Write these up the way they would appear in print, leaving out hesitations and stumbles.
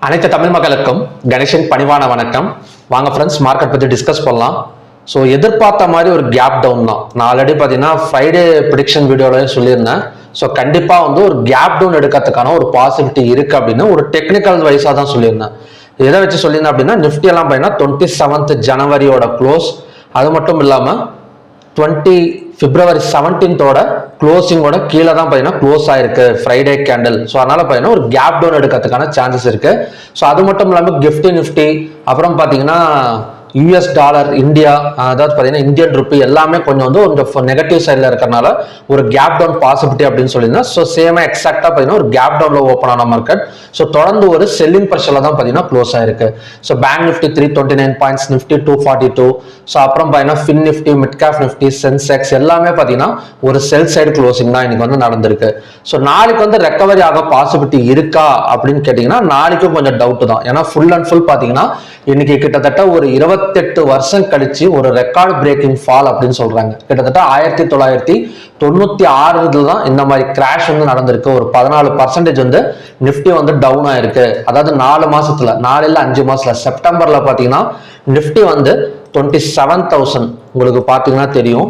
அனைத்து தமிழ் மக்களுக்கும் கணேஷன் பணிவான வணக்கம். வாங்க ஃப்ரெண்ட்ஸ், மார்க்கெட் பற்றி டிஸ்கஸ் பண்ணலாம். ஸோ எதிர்பார்த்த மாதிரி ஒரு கேப் டவுன் தான். நான் ஆல்ரெடி பார்த்தீங்கன்னா ஃப்ரைடே ப்ரிடிக்ஷன் வீடியோலையும் சொல்லியிருந்தேன். ஸோ கண்டிப்பாக வந்து ஒரு கேப் டவுன் எடுக்கிறதுக்கான ஒரு பாசிபிலிட்டி இருக்கு அப்படின்னு ஒரு டெக்னிக்கல் வைஸாக தான் சொல்லியிருந்தேன். எதை வச்சு சொல்லியிருந்தேன் அப்படின்னா, நிஃப்டி எல்லாம் பார்த்தீங்கன்னா 27th ஜனவரியோட க்ளோஸ், அது மட்டும் இல்லாமல் February 17th க்ளோசிங்கோட கீழே தான் பார்த்தீங்கன்னா க்ளோஸ் ஆயிருக்கு ஃப்ரைடே கேண்டில். ஸோ அதனால பார்த்தீங்கன்னா ஒரு கேப் டவுன் எடுக்கிறதுக்கான சான்சஸ் இருக்கு. ஸோ அது மட்டும் இல்லாமல் நிஃப்டி அப்புறம் பார்த்தீங்கன்னா யூஎஸ் டாலர், இந்தியா, அதாவது பார்த்தீங்கன்னா இந்தியன் ருப்பி எல்லாமே கொஞ்சம் வந்து ஒரு நெகட்டிவ் சைடில் இருக்கிறனால ஒரு கேப் டவுன் பாசிபிலிட்டி அப்படின்னு சொல்லியிருந்தேன். ஸோ சேமாக எக்ஸாக்டாக பார்த்தீங்கன்னா ஒரு கேப் டவுனில் ஓப்பன் ஆன மார்க்கெட். ஸோ தொடர்ந்து ஒரு செல்லிங் ப்ரெஷரில் தான் பார்த்தீங்கன்னா க்ளோஸ் ஆயிருக்கு. So bank Nifty 329 points, Nifty 242. So அப்புறம் பார்த்தீங்கன்னா Fin Nifty, mid cap Nifty, Sensex எல்லாமே பார்த்தீங்கன்னா ஒரு செல் சைடு க்ளோசிங் தான் இன்னைக்கு வந்து நடந்திருக்கு. ஸோ நாளைக்கு வந்து ரெக்கவரி ஆக பாசிபிலிட்டி இருக்கா அப்படின்னு கேட்டிங்கன்னா நாளைக்கும் கொஞ்சம் டவுட் தான். ஏன்னா ஃபுல் அண்ட் ஃபுல் பார்த்தீங்கன்னா இன்னைக்கு கிட்டத்தட்ட ஒரு 28 வருஷம் கழிச்சு ஒரு ரெக்கார்ட் பிரேக்கிங் ஃபால் அப்படின்னு சொல்றாங்க. கிட்டத்தட்ட 1996 தான் இந்த மாதிரி கிராஷ் வந்து நடந்திருக்கு. ஒரு 14% வந்து நிஃப்டி வந்து டவுன் ஆயிருக்கு. அதாவது 4 மாசத்துல, 4 இல்ல 5 மாசத்துல, செப்டம்பர்ல பாத்தீங்கன்னா நிஃப்டி வந்து 27,000 உங்களுக்கு பாத்தீங்கன்னா தெரியும்.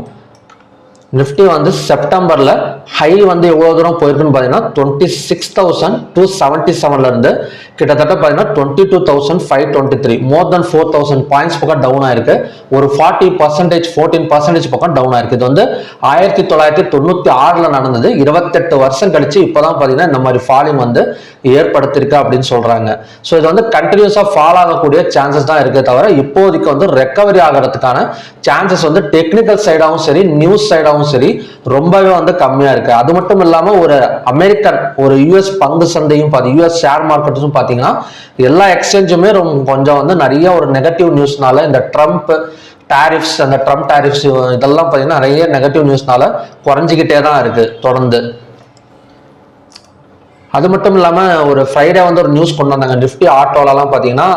நிஃப்டி வந்து செப்டம்பர்ல ஹை வந்து எவ்வளவு தூரம் போயிருக்குன்னு பாத்தீங்கன்னா 26,277 இருந்து கிட்டத்தட்ட பாத்தீங்கன்னா 22,523, மோர் தென் 4,000 பாயிண்ட்ஸ் பக்கம் டவுன் ஆயிருக்கு. ஒரு 14% பக்கம் டவுன் ஆயிருக்கு. இது வந்து 1996 நடந்தது. 28 வருஷம் கழிச்சு இப்பதான் பாத்தீங்கன்னா இந்த மாதிரி ஃபாலிங் வந்து ஏற்படுத்திருக்கு அப்படின்னு சொல்றாங்க. ஸோ இது வந்து கண்டினியூஸா ஃபால் ஆகக்கூடிய சான்சஸ் தான் இருக்கே தவிர இப்போதைக்கு வந்து ரெக்கவரி ஆகிறதுக்கான சான்சஸ் வந்து டெக்னிக்கல் சைடாகவும் சரி, நியூஸ் சைடாகவும் சரி ரொம்பவே வந்து கம்மியா இருக்கு. அது மட்டும் இல்லாம ஒரு அமெரிக்கன், ஒரு யூஎஸ் பங்கு சந்தையும் யூஎஸ் ஷேர் மார்க்கெட்டும் பாத்தீங்கன்னா எல்லா எக்ஸ்சேஞ்சுமே கொஞ்சம் வந்து நிறைய ஒரு நெகட்டிவ் நியூஸ்னால, இந்த ட்ரம்ப் டாரிஃப்ஸ், அந்த ட்ரம்ப் டாரிஃப்ஸ் இதெல்லாம் பாத்தீங்கன்னா நிறைய நெகட்டிவ் நியூஸ்னால குறைஞ்சிக்கிட்டே தான் இருக்கு தொடர்ந்து. அது மட்டும் இல்லாம ஒரு ஃப்ரைடே வந்து ஒரு நியூஸ் கொண்டு வந்தாங்க. நிஃப்டி ஆட்டோலாம் பாத்தீங்கன்னா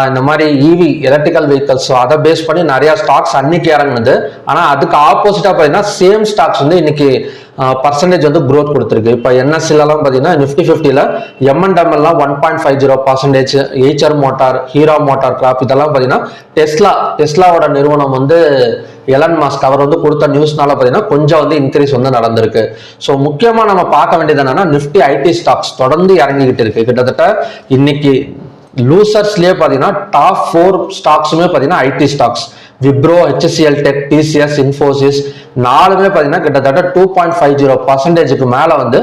இந்த மாதிரி இவி எலக்ட்ரிக்கல் வெஹிக்கல்ஸ் அதை பேஸ் பண்ணி நிறைய ஸ்டாக்ஸ் அன்னைக்கு இறங்குனது. ஆனா அதுக்கு ஆப்போசிட்டா பாத்தீங்கன்னா சேம் ஸ்டாக்ஸ் வந்து இன்னைக்கு பர்சன்டேஜ் வந்து க்ரோத் கொடுத்துருக்கு. இப்போ என்எஸ்சிலாம் பார்த்தீங்கன்னா நிஃப்டி 50ல M&M எல்லாம் 1.50%, HR motor, hero motor corp இதெல்லாம் பார்த்தீங்கன்னா டெஸ்லாவோட நிறுவனம் வந்து எலன் மாஸ்க் அவர் வந்து கொடுத்த நியூஸ்னால பார்த்தீங்கன்னா கொஞ்சம் வந்து இன்க்ரீஸ் வந்து நடந்திருக்கு. ஸோ முக்கியமாக நம்ம பார்க்க வேண்டியது என்னன்னா, நிஃப்டி ஐடி ஸ்டாக்ஸ் தொடர்ந்து இறங்கிக்கிட்டு இருக்கு. கிட்டத்தட்ட இன்னைக்கு லூசர்ஸ்லயே பார்த்தீங்கன்னா டாப் 4 ஸ்டாக்ஸுமே பார்த்தீங்கன்னா ID stocks. Wipro, HCL tech, TCS, Infosys நாலுமே பார்த்தீங்கன்னா கிட்டத்தட்ட 2.50% மேல வந்து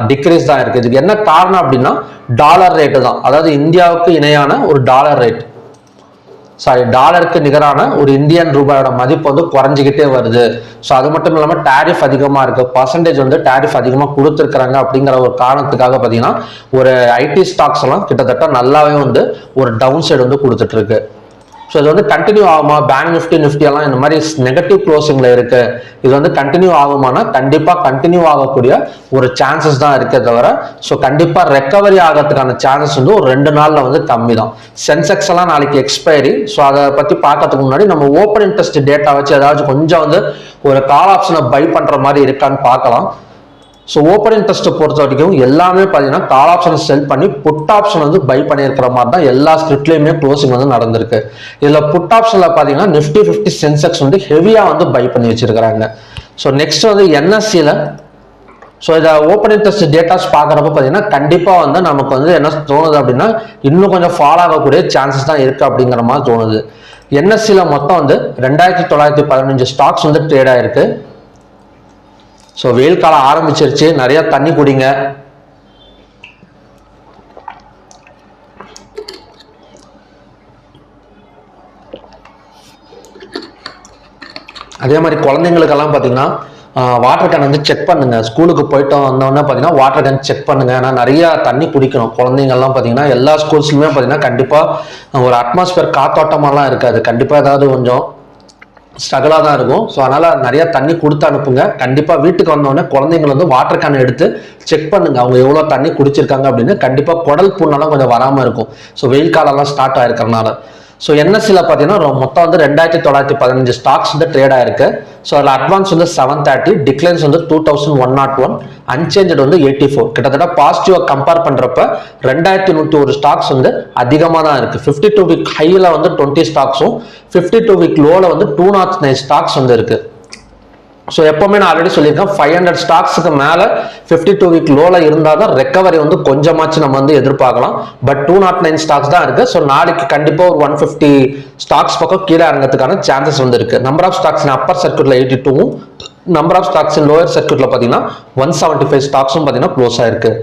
டிக்ரீஸ் தான் இருக்கு. இதுக்கு என்ன காரணம் அப்படின்னா டாலர் ரேட்டு தான். அதாவது இந்தியாவுக்கு இணையான ஒரு டாலர் ரேட், டாலருக்கு நிகரான ஒரு இந்தியன் ரூபாயோட மதிப்பு வந்து குறைஞ்சிக்கிட்டே வருது. ஸோ அது மட்டும் இல்லாமல் டாரிஃப் அதிகமாக இருக்கு, பர்சன்டேஜ் வந்து டாரிஃப் அதிகமாக கொடுத்துருக்காங்க அப்படிங்கிற ஒரு காரணத்துக்காக பார்த்தீங்கன்னா ஒரு ஐடி ஸ்டாக்ஸ் எல்லாம் கிட்டத்தட்ட நல்லாவே வந்து ஒரு டவுன் சைடு வந்து கொடுத்துட்டு இருக்கு. ஸோ இது வந்து கண்டினியூ ஆகுமா? பேங்க் நிஃப்டி எல்லாம் இந்த மாதிரி நெகட்டிவ் க்ளோசிங்ல இருக்கு. இது வந்து கண்டினியூ ஆகுமானா கண்டிப்பா கண்டினியூ ஆகக்கூடிய ஒரு சான்சஸ் தான் இருக்கே தவிர ஸோ கண்டிப்பா ரெக்கவரி ஆகிறதுக்கான சான்சஸ் வந்து ஒரு 2 நாள்ல வந்து கம்மி தான். சென்செக்ஸ் எல்லாம் நாளைக்கு எக்ஸ்பைரி. ஸோ அதை பத்தி பார்க்கறதுக்கு முன்னாடி நம்ம ஓப்பன் இன்ட்ரெஸ்ட் டேட்டா வச்சு ஏதாச்சும் கொஞ்சம் வந்து ஒரு கால் ஆப்ஷனை பை பண்ற மாதிரி இருக்கான்னு பார்க்கலாம். ஸோ ஓப்பன் இன்ட்ரெஸ்ட் பொறுத்த வரைக்கும் எல்லாமே பார்த்தீங்கன்னா கால் ஆப்ஷனை செல் பண்ணி புட் ஆப்ஷன் வந்து பை பண்ணியிருக்கிற மாதிரி தான் எல்லா ஸ்கிரிப்ட்லையுமே க்ளோசிங் வந்து நடந்திருக்கு. இதில் புட் ஆப்ஷனில் பார்த்தீங்கன்னா நிஃப்டி 50 சென்செக்ஸ் வந்து ஹெவியாக வந்து பை பண்ணி வச்சிருக்கிறாங்க. ஸோ நெக்ஸ்ட் வந்து என்எஸ்சியில் ஸோ இதை ஓப்பன் இன்ட்ரெஸ்ட் டேட்டாஸ் பார்க்குறப்ப பார்த்தீங்கன்னா கண்டிப்பாக வந்து நமக்கு வந்து என்ன தோணுது அப்படின்னா இன்னும் கொஞ்சம் ஃபாலோ ஆகக்கூடிய சான்சஸ் தான் இருக்குது அப்படிங்கிற மாதிரி தோணுது. என்எஸ்சியில் மொத்தம் வந்து 2,915 ஸ்டாக்ஸ் வந்து ட்ரேட் ஆயிருக்கு. ஸோ வெயில் காலம் ஆரம்பிச்சிருச்சு, நிறைய தண்ணி குடிங்க. அதே மாதிரி குழந்தைங்களுக்கெல்லாம் பார்த்தீங்கன்னா வாட்டர் கேன் வந்து செக் பண்ணுங்க. ஸ்கூலுக்கு போயிட்டு வந்தோடனே பார்த்தீங்கன்னா வாட்டர் கேன் செக் பண்ணுங்க. ஏன்னா நிறைய தண்ணி குடிக்கணும். குழந்தைங்கள்லாம் பார்த்தீங்கன்னா எல்லா ஸ்கூல்ஸ்லுமே பார்த்தீங்கன்னா கண்டிப்பாக ஒரு அட்மாஸ்பியர் காத்தோட்டமாலாம் இருக்காது. கண்டிப்பாக ஏதாவது கொஞ்சம் ஸ்ட்ரகிளாக தான் இருக்கும். ஸோ அதனால் நிறைய தண்ணி கொடுத்து அனுப்புங்க. கண்டிப்பாக வீட்டுக்கு வந்தோடனே குழந்தைங்களை வந்து வாட்டர் கேன் எடுத்து செக் பண்ணுங்க, அவங்க எவ்வளோ தண்ணி குடிச்சிருக்காங்க அப்படின்னு. கண்டிப்பாக குடல் புண்ணெல்லாம் கொஞ்சம் வராமல் இருக்கும். ஸோ வெயில் காலம்லாம் ஸ்டார்ட் ஆயிருக்கிறனால ஸோ என்எஸ்சியில் பார்த்தீங்கன்னா மொத்தம் வந்து 2915 ஸ்டாக்ஸ் வந்து ட்ரேட் ஆயிருக்கு. ஸோ அதில் அட்வான்ஸ் வந்து 730, டிக்ளைன்ஸ் வந்து 2101, அன்சேஞ்சட் வந்து 84. கிட்டத்தட்ட பாசிட்டிவாக கம்பேர் பண்ணுறப்ப 2101 ஸ்டாக்ஸ் வந்து அதிகமாக தான் இருக்குது. 52 வீக் ஹையில் வந்து 20 ஸ்டாக்ஸும் 52 வீக் லோவில் வந்து 209 ஸ்டாக்ஸ் வந்து இருக்குது. ஸோ எப்பவுமே நான் ஆல்ரெடி சொல்லியிருக்கேன் 500 ஸ்டாக்ஸுக்கு மேலே 52 வீக் லோவில் இருந்தால் தான் ரெக்கவரி வந்து கொஞ்சமாச்சு நம்ம வந்து எதிர்பார்க்கலாம். பட் 209 ஸ்டாக்ஸ் தான் இருக்குது. ஸோ நாளைக்கு கண்டிப்பாக ஒரு 150 ஸ்டாக்ஸ் பக்கம் கீழே இறங்கிறதுக்கான சான்சஸ் வந்து இருக்குது. Number of stocks in upper சர்க்கியூட்டில் 82வும் number of stocks in lower சர்க்கியூட்டில் பார்த்தீங்கன்னா 175 ஸ்டாக்ஸும் பார்த்தீங்கன்னா க்ளோஸ் ஆயிருக்கு.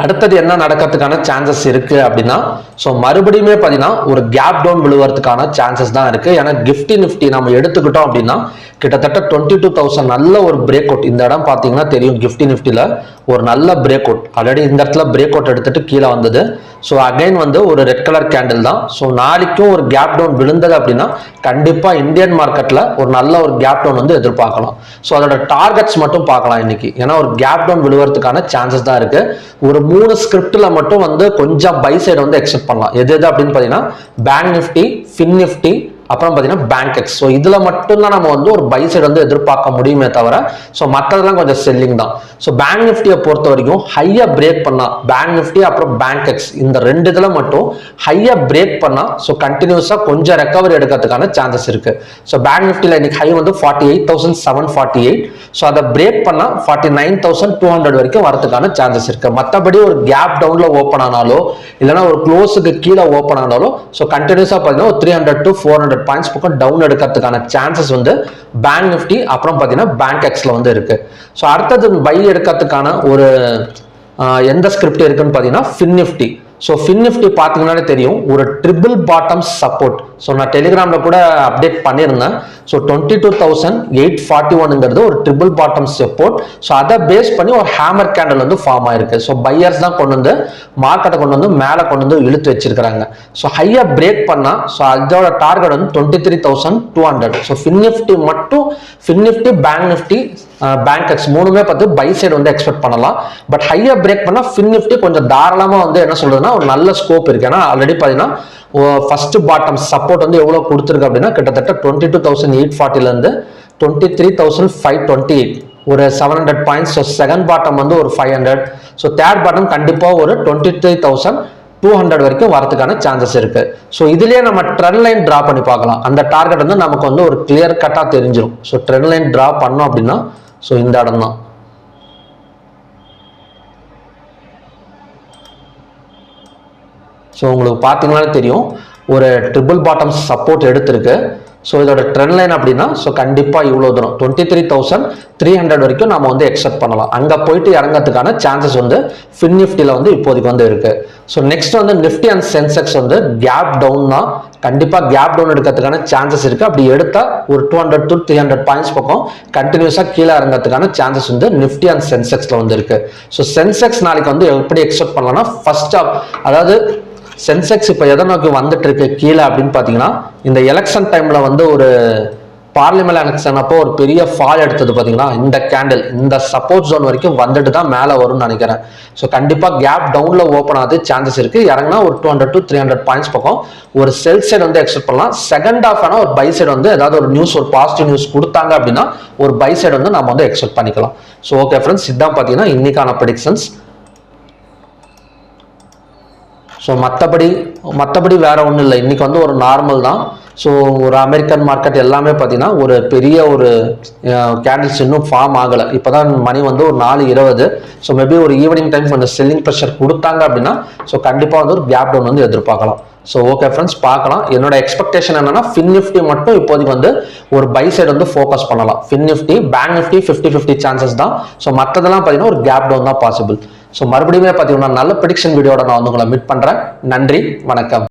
அடுத்தது என்ன நடக்கிறதுக்கான சான்சஸ் இருக்கு அப்படின்னா, ஸோ மறுபடியுமே பார்த்தீங்கன்னா ஒரு கேப் டவுன் விழுவதுக்கான சான்சஸ் தான் இருக்கு. ஏன்னா நிஃப்டி நம்ம எடுத்துக்கிட்டோம் அப்படின்னா கிட்டத்தட்ட 22,000 நல்ல ஒரு பிரேக் அவுட். இந்த இடம் பார்த்தீங்கன்னா தெரியும், நிஃப்டியில் ஒரு நல்ல பிரேக் அவுட். ஆல்ரெடி இந்த இடத்துல பிரேக் அவுட் எடுத்துட்டு கீழே வந்தது. ஸோ அகைன் வந்து ஒரு ரெட் கலர் கேண்டில் தான். ஸோ நாளைக்கும் ஒரு கேப் டவுன் விழுந்தது அப்படின்னா கண்டிப்பாக இந்தியன் மார்க்கெட்டில் ஒரு நல்ல ஒரு கேப் டவுன் வந்து எதிர்பார்க்கலாம். ஸோ அதோட டார்கெட்ஸ் மட்டும் பார்க்கலாம் இன்னைக்கு. ஏன்னா ஒரு கேப் டவுன் விழுவதுக்கான சான்சஸ் தான் இருக்கு. ஒரு 3 ஸ்கிரிப்டில் மட்டும் வந்து கொஞ்சம் பை சைடு வந்து எக்ஸெப்ட் பண்ணலாம். எது அப்படின்னு பார்த்தீங்கன்னா பேங்க் நிஃப்டி, ஃபின் நிஃப்டி, அப்புறம் பார்த்தீங்கன்னா பேங்க் எக்ஸ். ஸோ இதில் மட்டும்தான் நம்ம வந்து ஒரு பை சைடு வந்து எதிர்பார்க்க முடியுமே தவிர ஸோ மற்றதெல்லாம் கொஞ்சம் செல்லிங் தான். ஸோ பேங்க் நிஃப்டியை பொறுத்த வரைக்கும் ஹையாக பிரேக் பண்ணால் பேங்க் நிஃப்டி அப்புறம் பேங்க் எக்ஸ் இந்த 2 இதில் மட்டும் ஹையாக பிரேக் பண்ணால் ஸோ கண்டினியூஸாக கொஞ்சம் ரெக்கவரி எடுக்கிறதுக்கான சான்சஸ் இருக்கு. ஸோ பேங்க் நிஃப்டியில் இன்னைக்கு ஹை வந்து 48,748. ஸோ அதை பிரேக் பண்ணால் 49,200 வரைக்கும் வரதுக்கான சான்சஸ் இருக்கு. மற்றபடி ஒரு கேப் டவுனில் ஓப்பன் ஆனாலோ இல்லைன்னா ஒரு க்ளோஸுக்கு கீழே ஓப்பன் ஆனாலோ ஸோ கண்டினியூஸாக பார்த்தீங்கன்னா 300 to 400 பாயிண்ட்ஸ் பக்கம் டவுன் எடுக்கிறதுக்கான சான்சஸ் வந்து பேங்க் நிஃப்டி அப்புறம் பார்த்தீங்கன்னா பேங்க் எக்ஸ்ல வந்து இருக்கு. ஸோ அடுத்தது பை எடுக்கிறதுக்கான ஒரு எந்த ஸ்கிரிப்ட் இருக்குன்னு பார்த்தீங்கன்னா Fin Nifty. So Fin Nifty பார்த்தீங்கன்னாலே தெரியும் ஒரு ட்ரிபிள் பாட்டம் சப்போர்ட். ஸோ நான் டெலிகிராமில் கூட அப்டேட் பண்ணியிருந்தேன். ஸோ 22,841 ஒரு ட்ரிபிள் பாட்டம் சப்போர்ட். ஸோ அதை பேஸ் பண்ணி ஒரு ஹேமர் கேண்டில் வந்து ஃபார்ம் ஆயிருக்கு. ஸோ பையர்ஸ் தான் கொண்டு வந்து மார்க்கெட்டை கொண்டு வந்து மேலே கொண்டு வந்து இழுத்து வச்சிருக்காங்க. ஸோ ஹையாக பிரேக் பண்ணால் ஸோ அதோட டார்கெட் வந்து 23,200. ஸோ ஃபின் நிஃப்டி மட்டும் fin Nifty, bank Nifty, bank X மூணுமே பார்த்து பை சைடு வந்து எக்ஸ்பெக்ட் பண்ணலாம். பட் ஹையாக பிரேக் பண்ணால் ஃபின் நிஃப்டி கொஞ்சம் தாராளமாக வந்து என்ன சொல்றதுன்னா ஒரு நல்ல ஸ்கோப் இருக்கு. ஏன்னா ஆல்ரெடி பார்த்தீங்கன்னா ஃபர்ஸ்ட் பாட்டம் சப்போர்ட் வந்து எவ்வளோ கொடுத்துருக்கு அப்படின்னா கிட்டத்தட்ட 22,840 23,528 ஒரு 700 பாயிண்ட்ஸ். ஸோ செகண்ட் பாட்டம் வந்து ஒரு 500. ஸோ தேர்ட் பாட்டம் கண்டிப்பாக ஒரு 23,200 வரைக்கும் வரதுக்கான சான்சஸ் இருக்கு. ஸோ இதுலயே நம்ம ட்ரெண்ட் லைன் டிரா பண்ணி பார்க்கலாம். அந்த டார்கெட் வந்து நமக்கு வந்து ஒரு கிளியர் கட்டா தெரிஞ்சிடும். ஸோ ட்ரெண்ட் லைன் டிரா பண்ணோம் அப்படின்னா ஸோ இந்த இடம் தான். ஸோ உங்களுக்கு பார்த்தீங்கன்னாலே தெரியும் ஒரு ட்ரிபிள் பாட்டம் சப்போர்ட் எடுத்திருக்கு. ஸோ இதோட ட்ரெண்ட் லைன் அப்படின்னா ஸோ கண்டிப்பாக இவ்வளோ தூரம் 23,300 வரைக்கும் நம்ம வந்து எக்ஸ்பெக்ட் பண்ணலாம். அங்கே போயிட்டு இறங்கிறதுக்கான சான்சஸ் வந்து ஃபின் நிஃப்டியில் வந்து இப்போதைக்கு வந்து இருக்கு. ஸோ நெக்ஸ்ட் வந்து நிஃப்டி அண்ட் சென்செக்ஸ் வந்து கேப் டவுன் தான். கண்டிப்பாக கேப் டவுன் எடுக்கிறதுக்கான சான்சஸ் இருக்கு. அப்படி எடுத்தால் ஒரு 200 to 300 பாயிண்ட்ஸ் பக்கம் கண்டினியூஸாக கீழே இறங்கிறதுக்கான சான்சஸ் வந்து நிஃப்டி அண்ட் சென்செக்ஸ்ல வந்து இருக்கு. ஸோ சென்செக்ஸ் நாளைக்கு வந்து எப்படி எக்ஸ்பெக்ட் பண்ணலாம்னா ஃபர்ஸ்ட் அதாவது சென்செக்ஸ் இப்போ எதை நோக்கி வந்துட்டு இருக்கு கீழே அப்படின்னு பார்த்தீங்கன்னா இந்த எலெக்ஷன் டைம்ல வந்து ஒரு பார்லிமெண்ட் எலெக்ஷன் அப்போ ஒரு பெரிய ஃபால் எடுத்தது பார்த்தீங்கன்னா இந்த கேண்டில் இந்த சப்போர்ட் ஜோன் வரைக்கும் வந்துட்டு தான் மேலே வரும்னு நினைக்கிறேன். ஸோ கண்டிப்பாக கேப் டவுன்ல ஓப்பன் ஆகுது சான்சஸ் இருக்கு. இறங்கினா ஒரு 200 to 300 பாயிண்ட்ஸ் பக்கம் ஒரு செல் சைடு வந்து எக்ஸ்பெக்ட் பண்ணலாம். செகண்ட் ஆஃப் ஆனால் ஒரு பை சைடு வந்து ஏதாவது ஒரு நியூஸ் ஒரு பாசிட்டிவ் நியூஸ் கொடுத்தாங்க அப்படின்னா ஒரு பை சைடு வந்து நம்ம வந்து எக்ஸ்பெக்ட் பண்ணிக்கலாம். ஸோ ஓகே ஃப்ரெண்ட்ஸ், இதுதான் பார்த்தீங்கன்னா இன்னைக்கான ப்ரெடிக்ஷன்ஸ். ஸோ மற்றபடி வேற ஒன்றும் இல்லை. இன்னைக்கு வந்து ஒரு நார்மல் தான். ஸோ ஒரு அமெரிக்கன் மார்க்கெட் எல்லாமே பார்த்தீங்கன்னா ஒரு பெரிய ஒரு கேண்டில்ஸ் இன்னும் ஃபார்ம் ஆகலை. இப்போ தான் மணி வந்து ஒரு 4:20. ஸோ மேபி ஒரு ஈவினிங் டைம் கொஞ்சம் செல்லிங் ப்ரெஷர் கொடுத்தாங்க அப்படின்னா ஸோ கண்டிப்பாக வந்து ஒரு கேப் டவுன் வந்து எதிர்பார்க்கலாம். ஸோ ஓகே ஃப்ரெண்ட்ஸ், பார்க்கலாம். என்னோட எக்ஸ்பெக்டேஷன் என்னன்னா ஃபின் நிஃப்டி மட்டும் இப்போதைக்கு வந்து ஒரு பை சைடு வந்து ஃபோக்கஸ் பண்ணலாம். Fin Nifty, bank Nifty 50-50 chances தான். ஸோ மற்றதெல்லாம் பார்த்தீங்கன்னா ஒரு கேப் டவுன் தான் பாசிபிள். ஸோ மறுபடியும் பார்த்தீங்கன்னா நல்ல ப்ரெடிக்ஷன் வீடியோட நான் வந்து உங்களை மீட் பண்ணுறேன். நன்றி, வணக்கம்.